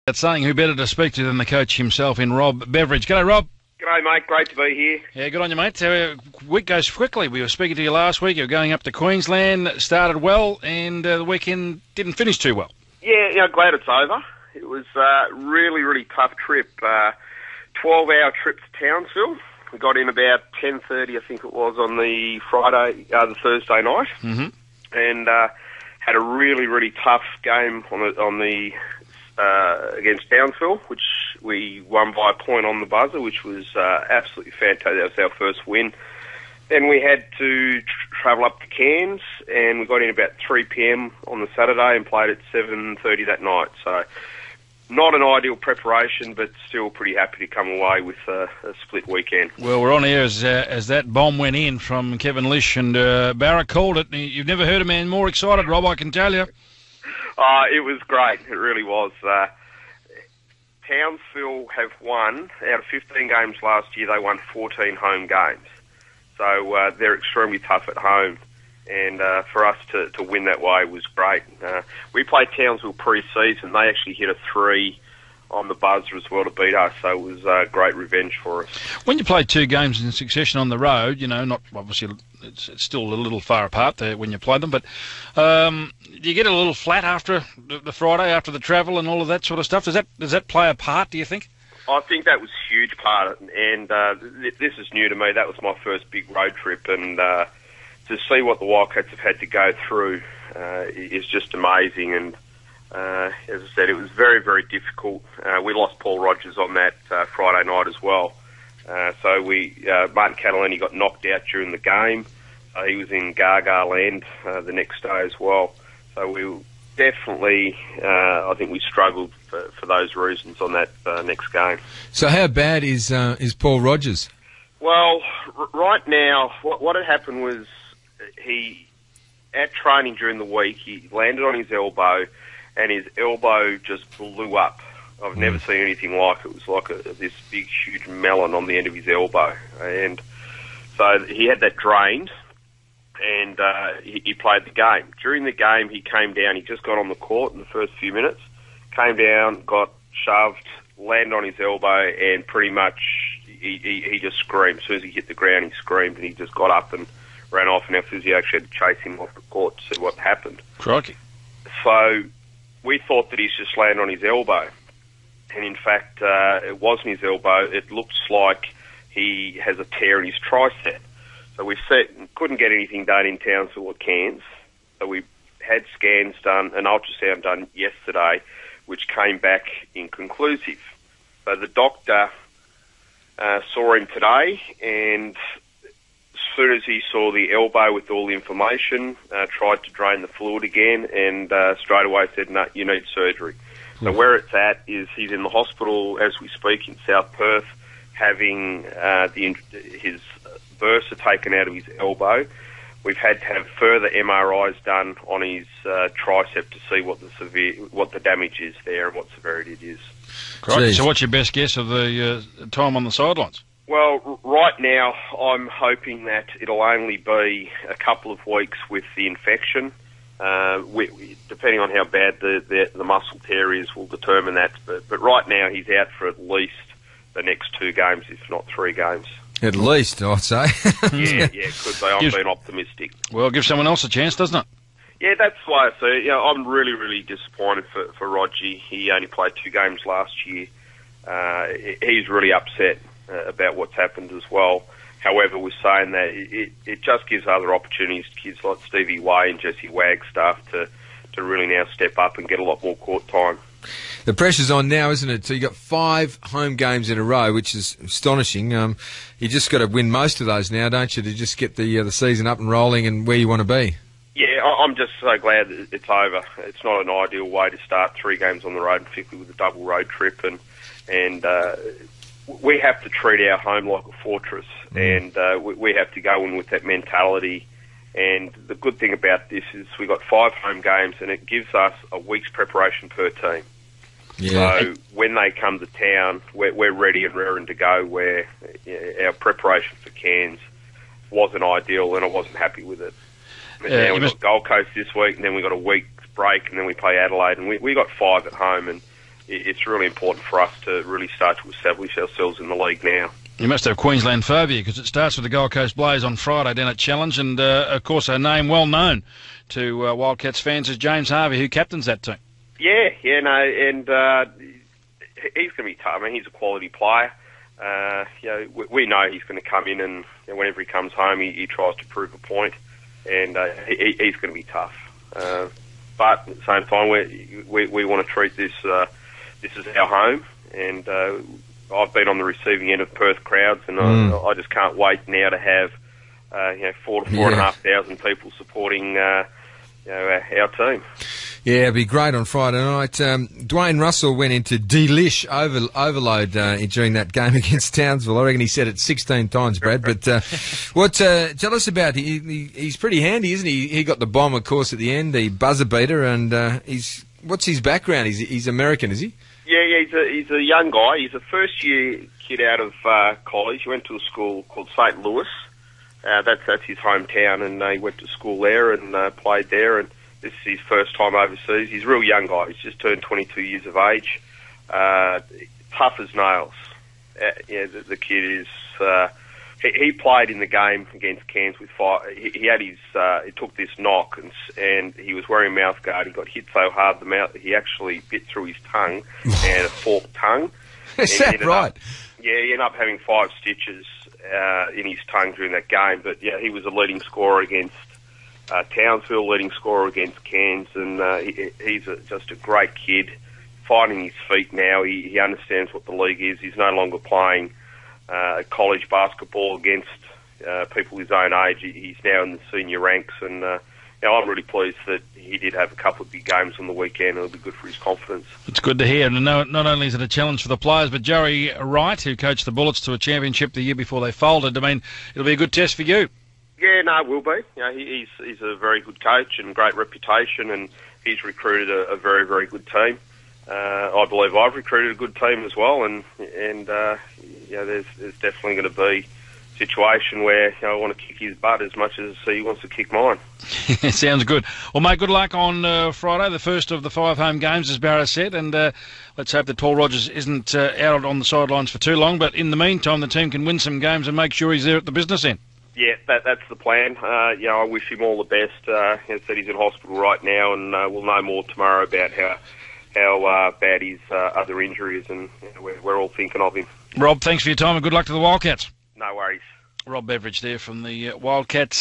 That's saying who better to speak to than the coach himself in Rob Beveridge. G'day, Rob. G'day, mate. Great to be here. Yeah, good on you, mate. Week goes quickly. We were speaking to you last week. You were going up to Queensland, started well, and the weekend didn't finish too well. Yeah, glad it's over. It was a really tough trip. 12-hour trip to Townsville. We got in about 10:30, I think it was, on the Thursday night, and had a really tough game on the against Townsville, which we won by a point on the buzzer, which was absolutely fantastic. That was our first win. Then we had to travel up to Cairns, and we got in about 3 p.m. on the Saturday and played at 7:30 that night. So not an ideal preparation, but still pretty happy to come away with a split weekend. Well, we're on here as that bomb went in from Kevin Lish, and Barra called it. You've never heard a man more excited, Rob, I can tell you. It was great. It really was. Townsville have won, out of 15 games last year, they won 14 home games. So they're extremely tough at home. And for us to win that way was great. We played Townsville pre-season. They actually hit a 3 on the buzzer as well to beat us, so it was great revenge for us. When you play 2 games in succession on the road, not obviously it's still a little far apart there when you play them, but do you get a little flat after the Friday, after the travel and all of that sort of stuff? Does that play a part, do you think? I think that was a huge part, and this is new to me. That was my first big road trip, and to see what the Wildcats have had to go through is just amazing. And as I said, it was very difficult. We lost Paul Rogers on that Friday night as well. So Martin Catalani got knocked out during the game. He was in Gaga land the next day as well. So we definitely, I think we struggled for those reasons on that next game. So how bad is Paul Rogers? Well, right now, what had happened was at training during the week, he landed on his elbow, and his elbow just blew up. I've never seen anything like it. It was like this big, huge melon on the end of his elbow. And so he had that drained, and he played the game. During the game, he came down. He just got on the court in the first few minutes, came down, got shoved, landed on his elbow, and pretty much he just screamed. As soon as he hit the ground, he screamed, and he just got up and ran off, and our physio actually had to chase him off the court to see what happened. Crikey. So we thought that he's just landed on his elbow. And in fact, it wasn't his elbow. It looks like he has a tear in his tricep. So we couldn't get anything done in Townsville or Cairns. So we had scans done, an ultrasound done yesterday, which came back inconclusive. So the doctor saw him today, and as soon as he saw the elbow with all the inflammation, tried to drain the fluid again, and straight away said, no, you need surgery. So where it's at is he's in the hospital as we speak in South Perth, having his bursa taken out of his elbow. We've had to have further MRIs done on his tricep to see what the damage is there and what severity it is. Crikey. So what's your best guess of the time on the sidelines? Well, right now I'm hoping that it'll only be a couple of weeks with the infection. Depending on how bad the muscle tear is, will determine that. But right now he's out for at least the next 2 games, if not 3 games. At least, I'd say. Yeah, could be. I'm being optimistic. Well, give someone else a chance, doesn't it? Yeah, that's why I see it. I'm really disappointed for Rogie. He only played 2 games last year. He's really upset about what's happened as well. However, we're saying that it just gives other opportunities to kids like Stevie Way and Jesse Wagstaff to really now step up and get a lot more court time. The pressure's on now, isn't it? So you got 5 home games in a row, which is astonishing. You just got to win most of those now, don't you, to just get the season up and rolling and where you want to be? Yeah, I'm just so glad that it's over. It's not an ideal way to start 3 games on the road, particularly with a double road trip, and we have to treat our home like a fortress, and we have to go in with that mentality. And the good thing about this is we've got 5 home games, and it gives us a week's preparation per team. Yeah. So when they come to town, we're ready and raring to go, where our preparation for Cairns wasn't ideal, and I wasn't happy with it. Now we've got Gold Coast this week, and then we've got a week's break, and then we play Adelaide, and we got 5 at home, and it's really important for us to really start to establish ourselves in the league now. You must have Queensland phobia, because it starts with the Gold Coast Blaze on Friday down at Challenge, and of course a name well known to Wildcats fans is James Harvey, who captains that team. Yeah, and he's going to be tough. I mean, he's a quality player. We know he's going to come in, and whenever he comes home, he tries to prove a point, and he's going to be tough. But at the same time, we want to treat this as our home, and I've been on the receiving end of Perth crowds, and I just can't wait now to have 4,000 to 4,500 people supporting our team. Yeah, it'd be great on Friday night. Dwayne Russell went into delish overload during that game against Townsville. I reckon he said it 16 times, Brad. But tell us about he's pretty handy, isn't he? He got the bomb, of course, at the end, the buzzer beater, and what's his background? He's American, is he? Yeah, he's a young guy. He's a first-year kid out of college. He went to a school called St. Louis. That's his hometown, and he went to school there and played there, and this is his first time overseas. He's a real young guy. He's just turned 22 years of age. Tough as nails. The kid is... He played in the game against Cairns with fire. He had he took this knock, and he was wearing a mouth guard. He got hit so hard he actually bit through his tongue and a forked tongue. Is that right? He ended up having 5 stitches in his tongue during that game. But yeah, he was a leading scorer against Townsville, leading scorer against Cairns, and he's just a great kid, finding his feet now. He understands what the league is. He's no longer playing college basketball against people his own age. He's now in the senior ranks, and I'm really pleased that he did have a couple of big games on the weekend. It'll be good for his confidence. It's good to hear. And not only is it a challenge for the players, but Joey Wright, who coached the Bullets to a championship the year before they folded, I mean, it'll be a good test for you. Yeah, no, it will be. He's a very good coach and great reputation, and he's recruited a very, very good team. I believe I've recruited a good team as well, and there's definitely going to be a situation where I want to kick his butt as much as he wants to kick mine. Sounds good. Well, mate, good luck on Friday, the first of the 5 home games, as Barra said, and let's hope that Paul Rogers isn't out on the sidelines for too long, but in the meantime, the team can win some games and make sure he's there at the business end. Yeah, that's the plan. I wish him all the best. As I said, he's in hospital right now, and we'll know more tomorrow about how bad his other injury is, and we're all thinking of him. Rob, thanks for your time, and good luck to the Wildcats. No worries. Rob Beveridge there from the Wildcats.